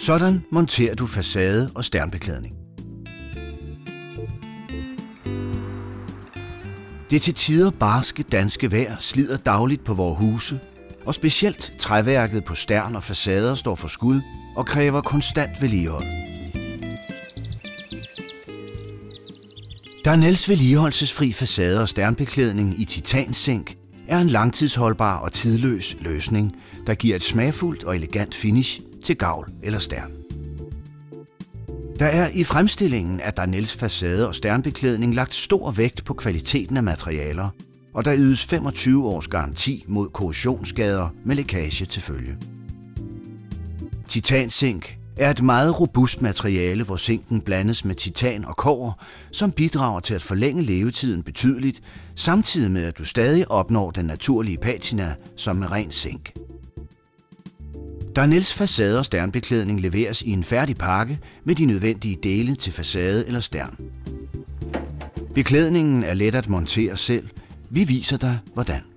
Sådan monterer du facade- og sternbeklædning. Det til tider barske danske vejr slider dagligt på vores huse, og specielt træværket på stern og facader står for skud og kræver konstant vedligehold. Darnells vedligeholdelsesfri facade- og sternbeklædning i titansink er en langtidsholdbar og tidløs løsning, der giver et smagfuldt og elegant finish til gavl eller stern. Der er i fremstillingen af Darnells facade- og sternbeklædning lagt stor vægt på kvaliteten af materialer, og der ydes 25 års garanti mod korrosionsskader med lækage til følge. Titansink er et meget robust materiale, hvor zinken blandes med titan og kobber, som bidrager til at forlænge levetiden betydeligt, samtidig med at du stadig opnår den naturlige patina som med ren zink. Darnells facade- og sternbeklædning leveres i en færdig pakke med de nødvendige dele til facade eller stern. Beklædningen er let at montere selv. Vi viser dig hvordan.